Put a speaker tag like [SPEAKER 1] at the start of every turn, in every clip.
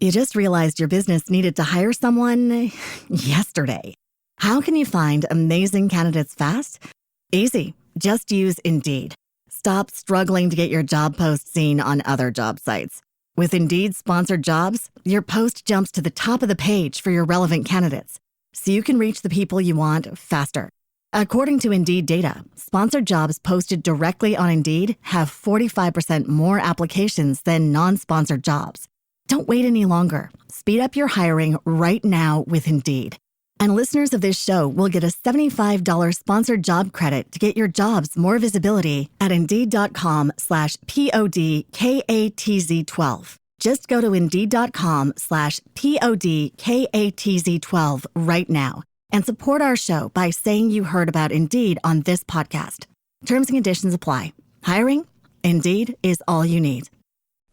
[SPEAKER 1] You just realized your business needed to hire someone yesterday. How can you find amazing candidates fast? Easy. Just use Indeed. Stop struggling to get your job post seen on other job sites. With Indeed sponsored jobs, your post jumps to the top of the page for your relevant candidates, so you can reach the people you want faster. According to Indeed data, sponsored jobs posted directly on Indeed have 45% more applications than non-sponsored jobs. Don't wait any longer. Speed up your hiring right now with Indeed. And listeners of this show will get a $75 sponsored job credit to get your jobs more visibility at Indeed.com/PODKATZ12. Just go to Indeed.com/PODKATZ12 right now and support our show by saying you heard about Indeed on this podcast. Terms and conditions apply. Hiring? Indeed is all you need.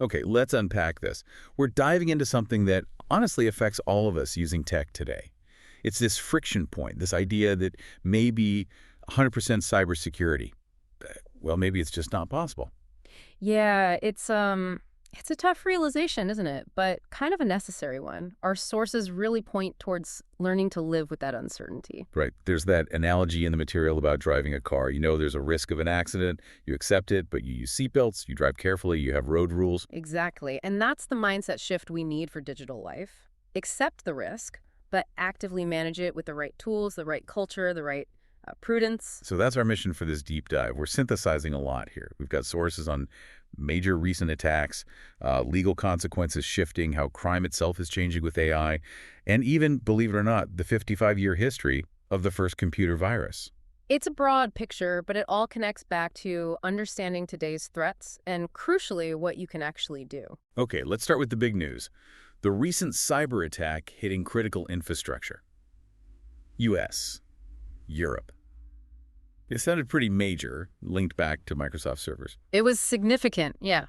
[SPEAKER 2] Okay, let's unpack this. We're diving into something that honestly affects all of us using tech today. It's this friction point, this idea that maybe 100% cybersecurity. Well, maybe it's just not possible.
[SPEAKER 3] Yeah, it's a tough realization, isn't it? But kind of a necessary one. Our sources really point towards learning to live with that uncertainty.
[SPEAKER 2] Right. There's that analogy in the material about driving a car. You know there's a risk of an accident, you accept it, but you use seatbelts, you drive carefully, you have road rules.
[SPEAKER 3] Exactly. And that's the mindset shift we need for digital life. Accept the risk, but actively manage it with the right tools, the right culture, the right prudence.
[SPEAKER 2] So that's our mission for this deep dive. We're synthesizing a lot here. We've got sources on major recent attacks, legal consequences shifting, how crime itself is changing with AI, and even, believe it or not, the 55-year history of the first computer virus.
[SPEAKER 3] It's a broad picture, but it all connects back to understanding today's threats and, crucially, what you can actually do.
[SPEAKER 2] Okay, let's start with the big news. The recent cyber attack hitting critical infrastructure. U.S. Europe. It sounded pretty major, linked back to Microsoft servers.
[SPEAKER 3] It was significant, yeah.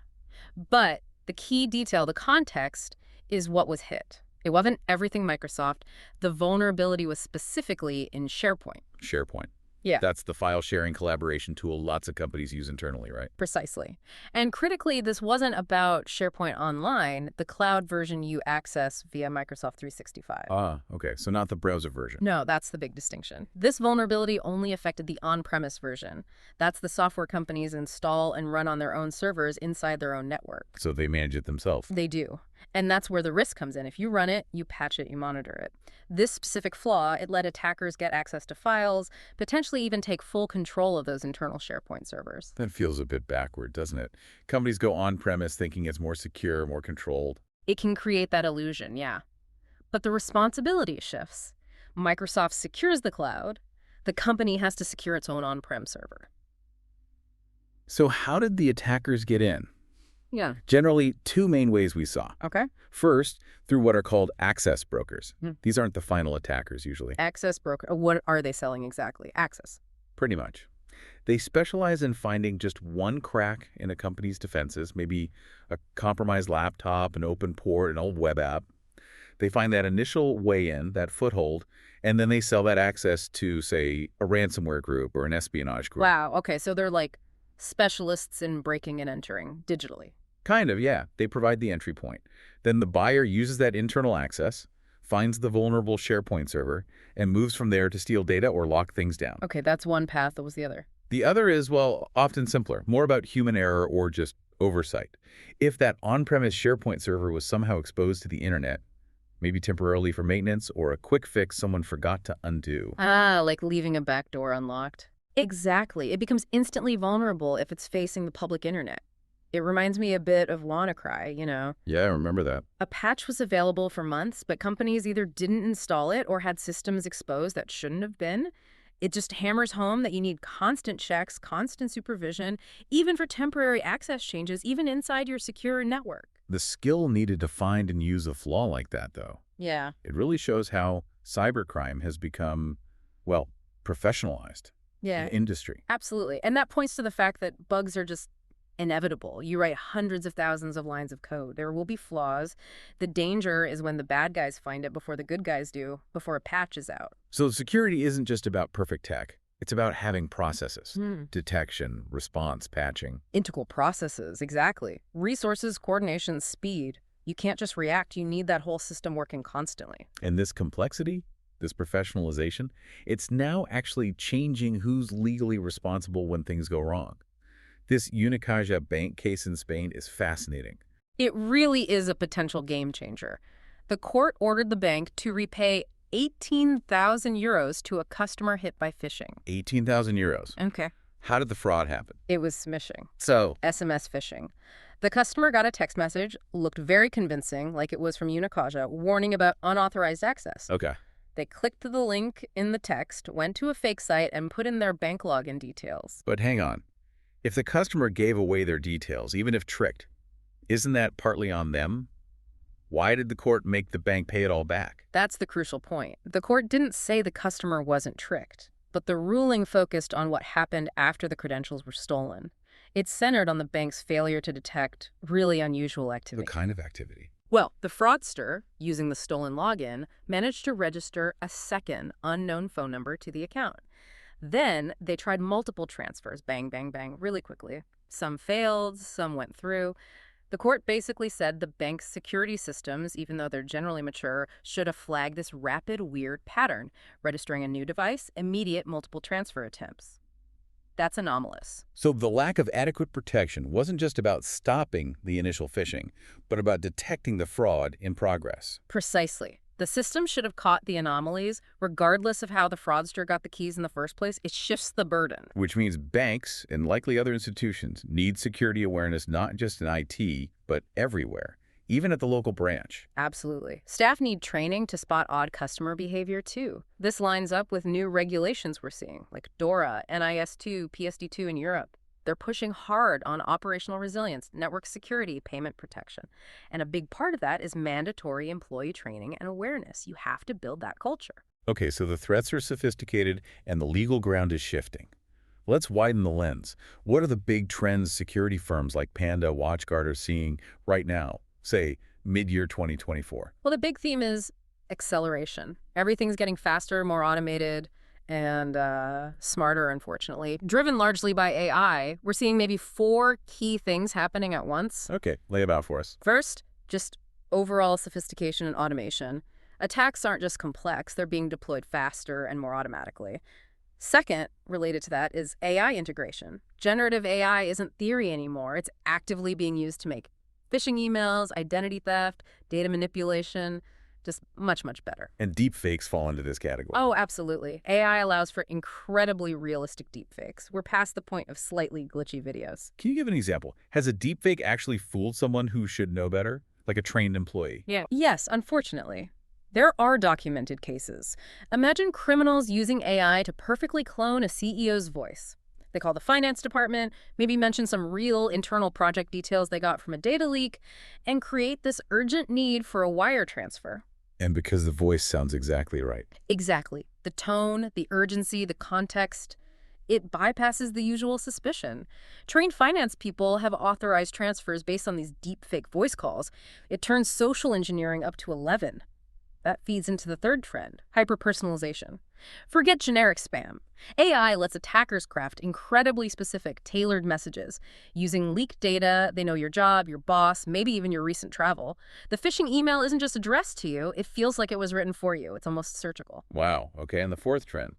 [SPEAKER 3] But the key detail, the context, is what was hit. It wasn't everything Microsoft. The vulnerability was specifically in SharePoint.
[SPEAKER 2] SharePoint.
[SPEAKER 3] Yeah.
[SPEAKER 2] That's the file sharing collaboration tool lots of companies use internally, right?
[SPEAKER 3] Precisely. And critically, this wasn't about SharePoint Online, the cloud version you access via Microsoft 365.
[SPEAKER 2] Ah, okay. So not the browser version.
[SPEAKER 3] No, that's the big distinction. This vulnerability only affected the on-premise version. That's the software companies install and run on their own servers inside their own network.
[SPEAKER 2] So they manage it themselves.
[SPEAKER 3] They do. And that's where the risk comes in. If you run it, you patch it, you monitor it. This specific flaw, it let attackers get access to files, potentially even take full control of those internal SharePoint servers.
[SPEAKER 2] That feels a bit backward, doesn't it? Companies go on-premise thinking it's more secure, more controlled.
[SPEAKER 3] It can create that illusion, yeah. But the responsibility shifts. Microsoft secures the cloud. The company has to secure its own on-prem server.
[SPEAKER 2] So how did the attackers get in?
[SPEAKER 3] Yeah.
[SPEAKER 2] Generally, two main ways we saw.
[SPEAKER 3] Okay.
[SPEAKER 2] First, through what are called access brokers.
[SPEAKER 3] Hmm.
[SPEAKER 2] These aren't the final attackers, usually.
[SPEAKER 3] Access broker. What are they selling exactly? Access.
[SPEAKER 2] Pretty much. They specialize in finding just one crack in a company's defenses, maybe a compromised laptop, an open port, an old web app. They find that initial way in, that foothold, and then they sell that access to, say, a ransomware group or an espionage group.
[SPEAKER 3] Wow. Okay. So they're like specialists in breaking and entering digitally.
[SPEAKER 2] Kind of, yeah. They provide the entry point. Then the buyer uses that internal access, finds the vulnerable SharePoint server, and moves from there to steal data or lock things down.
[SPEAKER 3] Okay, that's one path. What was the other?
[SPEAKER 2] The other is, well, often simpler, more about human error or just oversight. If that on-premise SharePoint server was somehow exposed to the internet, maybe temporarily for maintenance or a quick fix someone forgot to undo.
[SPEAKER 3] Ah, like leaving a back door unlocked. Exactly. It becomes instantly vulnerable if it's facing the public internet. It reminds me a bit of WannaCry, you know.
[SPEAKER 2] Yeah, I remember that.
[SPEAKER 3] A patch was available for months, but companies either didn't install it or had systems exposed that shouldn't have been. It just hammers home that you need constant checks, constant supervision, even for temporary access changes, even inside your secure network.
[SPEAKER 2] The skill needed to find and use a flaw like that, though.
[SPEAKER 3] Yeah.
[SPEAKER 2] It really shows how cybercrime has become, well, professionalized.
[SPEAKER 3] Yeah.
[SPEAKER 2] An industry.
[SPEAKER 3] Absolutely. And that points to the fact that bugs are just inevitable. You write hundreds of thousands of lines of code. There will be flaws. The danger is when the bad guys find it before the good guys do, before a patch is out.
[SPEAKER 2] So security isn't just about perfect tech. It's about having processes, detection, response, patching.
[SPEAKER 3] Integral processes, exactly. Resources, coordination, speed. You can't just react. You need that whole system working constantly.
[SPEAKER 2] And this complexity, this professionalization, it's now actually changing who's legally responsible when things go wrong. This Unicaja bank case in Spain is fascinating.
[SPEAKER 3] It really is a potential game changer. The court ordered the bank to repay 18,000 euros to a customer hit by phishing.
[SPEAKER 2] 18,000 euros.
[SPEAKER 3] Okay.
[SPEAKER 2] How did the fraud happen?
[SPEAKER 3] It was smishing.
[SPEAKER 2] So,
[SPEAKER 3] SMS phishing. The customer got a text message, looked very convincing, like it was from Unicaja, warning about unauthorized access.
[SPEAKER 2] okay.
[SPEAKER 3] They clicked the link in the text, went to a fake site, and put in their bank login details.
[SPEAKER 2] But hang on. If the customer gave away their details, even if tricked, isn't that partly on them? Why did the court make the bank pay it all back?
[SPEAKER 3] That's the crucial point. The court didn't say the customer wasn't tricked, but the ruling focused on what happened after the credentials were stolen. It centered on the bank's failure to detect really unusual activity.
[SPEAKER 2] What kind of activity?
[SPEAKER 3] Well, the fraudster, using the stolen login, managed to register a second unknown phone number to the account. Then they tried multiple transfers, bang, bang, bang, really quickly. Some failed, some went through. The court basically said the bank's security systems, even though they're generally mature, should have flagged this rapid, weird pattern, registering a new device, immediate multiple transfer attempts. That's anomalous.
[SPEAKER 2] So the lack of adequate protection wasn't just about stopping the initial phishing, but about detecting the fraud in progress.
[SPEAKER 3] Precisely. The system should have caught the anomalies, regardless of how the fraudster got the keys in the first place. It shifts the burden.
[SPEAKER 2] Which means banks and likely other institutions need security awareness not just in IT, but everywhere, even at the local branch.
[SPEAKER 3] Absolutely. Staff need training to spot odd customer behavior, too. This lines up with new regulations we're seeing, like DORA, NIS2, PSD2 in Europe. They're pushing hard on operational resilience, network security, payment protection. And a big part of that is mandatory employee training and awareness. You have to build that culture.
[SPEAKER 2] Okay, so the threats are sophisticated and the legal ground is shifting. Let's widen the lens. What are the big trends security firms like Panda, WatchGuard are seeing right now, say mid-year 2024?
[SPEAKER 3] Well, the big theme is acceleration. Everything's getting faster, more automated, and smarter, unfortunately. Driven largely by AI, we're seeing maybe 4 key things happening at once.
[SPEAKER 2] Okay, lay it out for us.
[SPEAKER 3] First, just overall sophistication and automation. Attacks aren't just complex, they're being deployed faster and more automatically. Second, related to that, is AI integration. Generative AI isn't theory anymore. It's actively being used to make phishing emails, identity theft, data manipulation, just much, much better.
[SPEAKER 2] And deepfakes fall into this category.
[SPEAKER 3] Oh, absolutely. AI allows for incredibly realistic deepfakes. We're past the point of slightly glitchy videos.
[SPEAKER 2] Can you give an example? Has a deepfake actually fooled someone who should know better, like a trained employee?
[SPEAKER 3] Yeah. Yes, unfortunately. There are documented cases. Imagine criminals using AI to perfectly clone a CEO's voice. They call the finance department, maybe mention some real internal project details they got from a data leak, and create this urgent need for a wire transfer.
[SPEAKER 2] And because the voice sounds exactly right.
[SPEAKER 3] Exactly. The tone, the urgency, the context, it bypasses the usual suspicion. Trained finance people have authorized transfers based on these deepfake voice calls. It turns social engineering up to 11. That feeds into the third trend, hyper-personalization. Forget generic spam. AI lets attackers craft incredibly specific, tailored messages. Using leaked data, they know your job, your boss, maybe even your recent travel. The phishing email isn't just addressed to you, it feels like it was written for you. It's almost surgical.
[SPEAKER 2] Wow. Okay, and the fourth trend?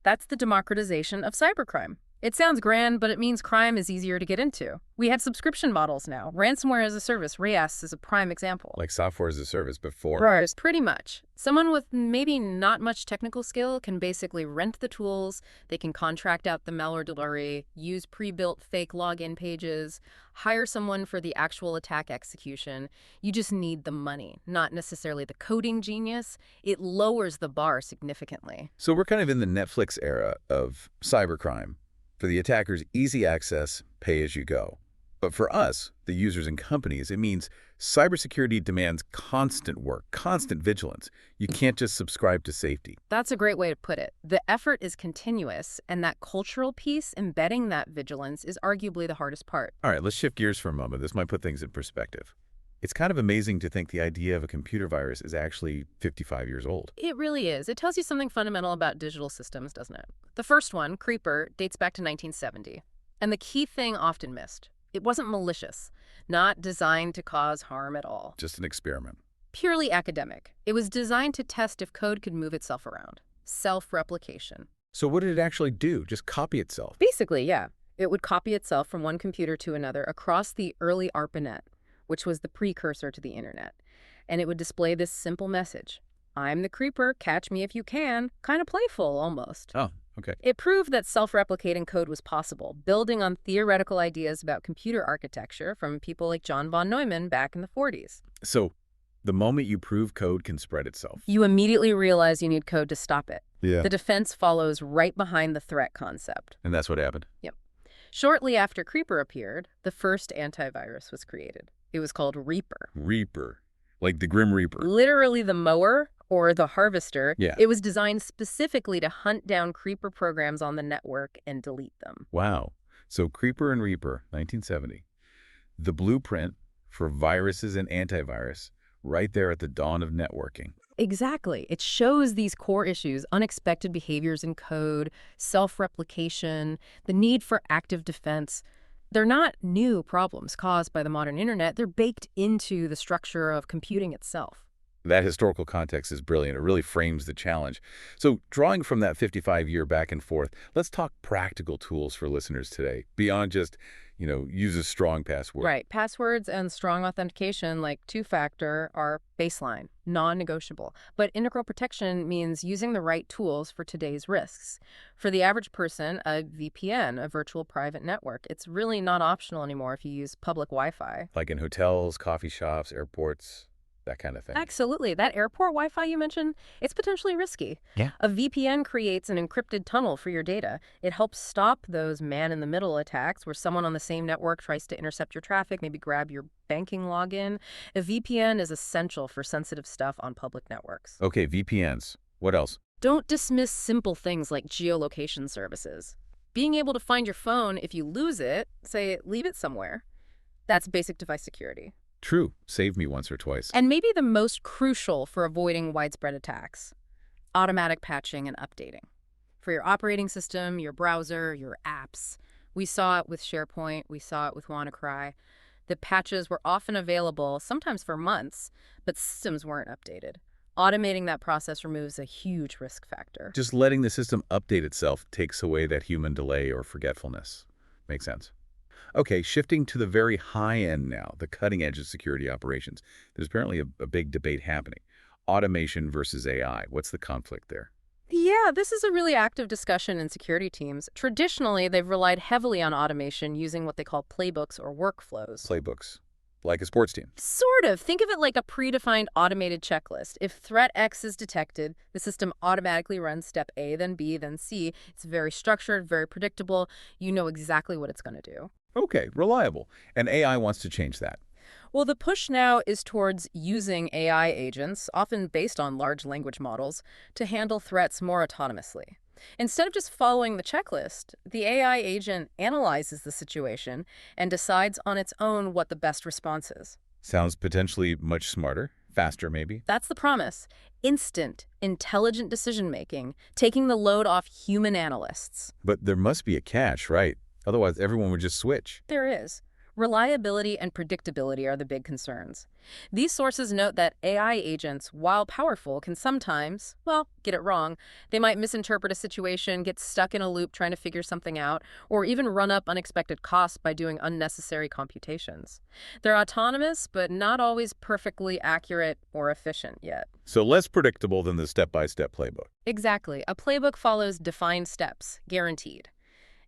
[SPEAKER 3] That's the democratization of cybercrime. It sounds grand, but it means crime is easier to get into. We have subscription models now. Ransomware as a service, RAS, is a prime example.
[SPEAKER 2] Like software as a service before.
[SPEAKER 3] Right. Pretty much. Someone with maybe not much technical skill can basically rent the tools, they can contract out the malware delivery, use pre-built fake login pages, hire someone for the actual attack execution. You just need the money, not necessarily the coding genius. It lowers the bar significantly.
[SPEAKER 2] So we're kind of in the Netflix era of cybercrime. For the attackers, easy access, pay as you go. But for us, the users and companies, it means cybersecurity demands constant work, constant vigilance. You can't just subscribe to safety.
[SPEAKER 3] That's a great way to put it. The effort is continuous, and that cultural piece, embedding that vigilance, is arguably the hardest part.
[SPEAKER 2] All right, let's shift gears for a moment. This might put things in perspective. It's kind of amazing to think the idea of a computer virus is actually 55 years old.
[SPEAKER 3] It really is. It tells you something fundamental about digital systems, doesn't it? The first one, Creeper, dates back to 1970. And the key thing often missed, It wasn't malicious, not designed to cause harm at all.
[SPEAKER 2] Just an experiment.
[SPEAKER 3] Purely academic. It was designed to test if code could move itself around. Self-replication.
[SPEAKER 2] So what did it actually do? Just copy itself?
[SPEAKER 3] Basically, yeah. It would copy itself from one computer to another across the early ARPANET, which was the precursor to the internet. And it would display this simple message. I'm the creeper, catch me if you can. Kind of playful, almost.
[SPEAKER 2] Oh, okay.
[SPEAKER 3] It proved that self-replicating code was possible, building on theoretical ideas about computer architecture from people like John von Neumann back in the 40s.
[SPEAKER 2] So the moment you prove code can spread itself.
[SPEAKER 3] You immediately realize you need code to stop it.
[SPEAKER 2] Yeah.
[SPEAKER 3] The defense follows right behind the threat concept.
[SPEAKER 2] And that's what happened?
[SPEAKER 3] Yep. Shortly after Creeper appeared, the first antivirus was created. It was called Reaper.
[SPEAKER 2] Reaper. Like the Grim Reaper.
[SPEAKER 3] Literally the mower or the harvester.
[SPEAKER 2] Yeah.
[SPEAKER 3] It was designed specifically to hunt down Creeper programs on the network and delete them.
[SPEAKER 2] Wow. So Creeper and Reaper, 1970. The blueprint for viruses and antivirus right there at the dawn of networking.
[SPEAKER 3] Exactly. It shows these core issues, unexpected behaviors in code, self-replication, the need for active defense. They're not new problems caused by the modern internet. They're baked into the structure of computing itself.
[SPEAKER 2] That historical context is brilliant. It really frames the challenge. So drawing from that 55-year back and forth, let's talk practical tools for listeners today, beyond just, use a strong password.
[SPEAKER 3] Right. Passwords and strong authentication, like two-factor, are baseline, non-negotiable. But integral protection means using the right tools for today's risks. For the average person, a VPN, a virtual private network, it's really not optional anymore if you use public Wi-Fi.
[SPEAKER 2] Like in hotels, coffee shops, airports, that kind of thing.
[SPEAKER 3] Absolutely. That airport Wi-Fi you mentioned, it's potentially risky.
[SPEAKER 2] Yeah.
[SPEAKER 3] A VPN creates an encrypted tunnel for your data. It helps stop those man-in-the-middle attacks where someone on the same network tries to intercept your traffic, maybe grab your banking login. A VPN is essential for sensitive stuff on public networks.
[SPEAKER 2] Okay, VPNs. What else?
[SPEAKER 3] Don't dismiss simple things like geolocation services. Being able to find your phone if you lose it, say, leave it somewhere, that's basic device security.
[SPEAKER 2] True. Saved me once or twice.
[SPEAKER 3] And maybe the most crucial for avoiding widespread attacks, automatic patching and updating. For your operating system, your browser, your apps. We saw it with SharePoint. We saw it with WannaCry. The patches were often available, sometimes for months, but systems weren't updated. Automating that process removes a huge risk factor.
[SPEAKER 2] Just letting the system update itself takes away that human delay or forgetfulness. Makes sense. Okay, shifting to the very high end now, the cutting edge of security operations. There's apparently a big debate happening. Automation versus AI. What's the conflict there?
[SPEAKER 3] Yeah, this is a really active discussion in security teams. Traditionally, they've relied heavily on automation using what they call playbooks or workflows.
[SPEAKER 2] Playbooks. Like a sports team.
[SPEAKER 3] Sort of. Think of it like a predefined automated checklist. If threat X is detected, the system automatically runs step A, then B, then C. It's very structured, very predictable. You know exactly what it's going to do.
[SPEAKER 2] Okay, reliable. And AI wants to change that.
[SPEAKER 3] Well, the push now is towards using AI agents, often based on large language models, to handle threats more autonomously. Instead of just following the checklist, the AI agent analyzes the situation and decides on its own what the best response is.
[SPEAKER 2] Sounds potentially much smarter, faster maybe.
[SPEAKER 3] That's the promise. Instant, intelligent decision-making, taking the load off human analysts.
[SPEAKER 2] But there must be a catch, right? Otherwise, everyone would just switch.
[SPEAKER 3] There is. Reliability and predictability are the big concerns. These sources note that AI agents, while powerful, can sometimes, get it wrong. They might misinterpret a situation, get stuck in a loop trying to figure something out, or even run up unexpected costs by doing unnecessary computations. They're autonomous, but not always perfectly accurate or efficient yet.
[SPEAKER 2] So less predictable than the step-by-step playbook.
[SPEAKER 3] Exactly. A playbook follows defined steps, guaranteed.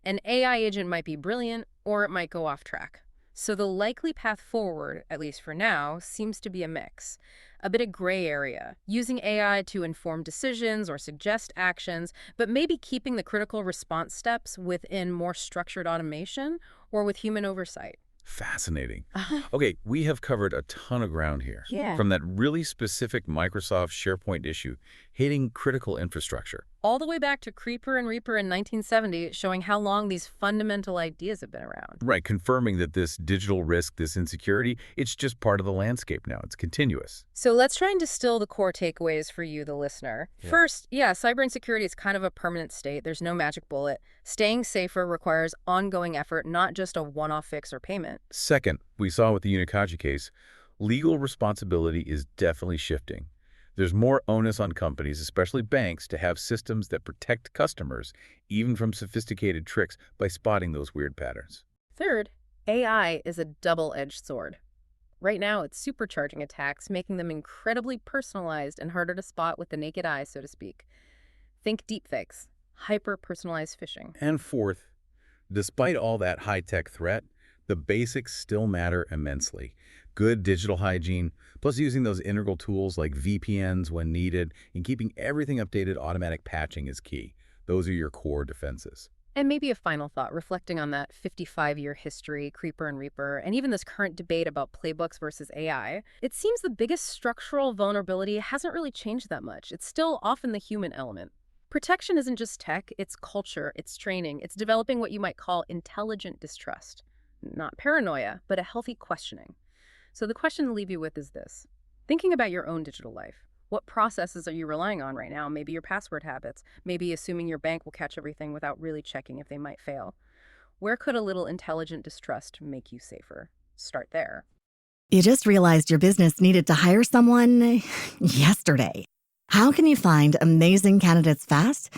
[SPEAKER 3] An AI agent might be brilliant, or it might go off track. So the likely path forward, at least for now, seems to be a mix. A bit of gray area, using AI to inform decisions or suggest actions, but maybe keeping the critical response steps within more structured automation or with human oversight.
[SPEAKER 2] Fascinating. Okay, we have covered a ton of ground here.
[SPEAKER 3] Yeah.
[SPEAKER 2] From that really specific Microsoft SharePoint issue, hitting critical infrastructure,
[SPEAKER 3] all the way back to Creeper and Reaper in 1970, showing how long these fundamental ideas have been around.
[SPEAKER 2] Right, confirming that this digital risk, this insecurity, it's just part of the landscape now. It's continuous.
[SPEAKER 3] So let's try and distill the core takeaways for you, the listener.
[SPEAKER 2] Yeah.
[SPEAKER 3] First, cyber insecurity is kind of a permanent state. There's no magic bullet. Staying safer requires ongoing effort, not just a one-off fix or payment.
[SPEAKER 2] Second, we saw with the Unicaja case, legal responsibility is definitely shifting. There's more onus on companies, especially banks, to have systems that protect customers, even from sophisticated tricks, by spotting those weird patterns.
[SPEAKER 3] Third, AI is a double-edged sword. Right now, it's supercharging attacks, making them incredibly personalized and harder to spot with the naked eye, so to speak. Think deepfakes, hyper-personalized phishing.
[SPEAKER 2] And fourth, despite all that high-tech threat, the basics still matter immensely. Good digital hygiene, plus using those integral tools like VPNs when needed, and keeping everything updated, automatic patching is key. Those are your core defenses.
[SPEAKER 3] And maybe a final thought, reflecting on that 55-year history, Creeper and Reaper, and even this current debate about playbooks versus AI, it seems the biggest structural vulnerability hasn't really changed that much. It's still often the human element. Protection isn't just tech, it's culture, it's training, it's developing what you might call intelligent distrust. Not paranoia, but a healthy questioning. So the question to leave you with is this. Thinking about your own digital life, what processes are you relying on right now? Maybe your password habits, maybe assuming your bank will catch everything without really checking if they might fail. Where could a little intelligent distrust make you safer? Start there.
[SPEAKER 1] You just realized your business needed to hire someone yesterday. How can you find amazing candidates fast?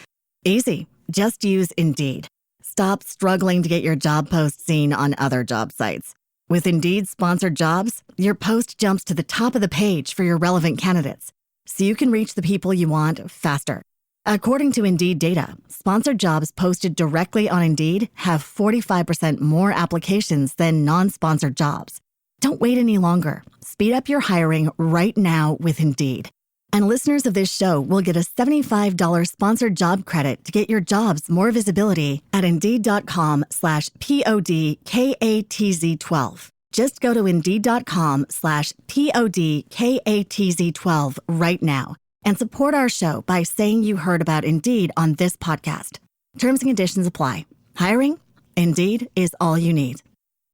[SPEAKER 1] Easy. Just use Indeed. Stop struggling to get your job post seen on other job sites. With Indeed sponsored jobs, your post jumps to the top of the page for your relevant candidates, so you can reach the people you want faster. According to Indeed data, sponsored jobs posted directly on Indeed have 45% more applications than non-sponsored jobs. Don't wait any longer. Speed up your hiring right now with Indeed. And listeners of this show will get a $75 sponsored job credit to get your jobs more visibility at Indeed.com/PODKATZ12. Just go to Indeed.com/PODKATZ12 right now and support our show by saying you heard about Indeed on this podcast. Terms and conditions apply. Hiring? Indeed is all you need.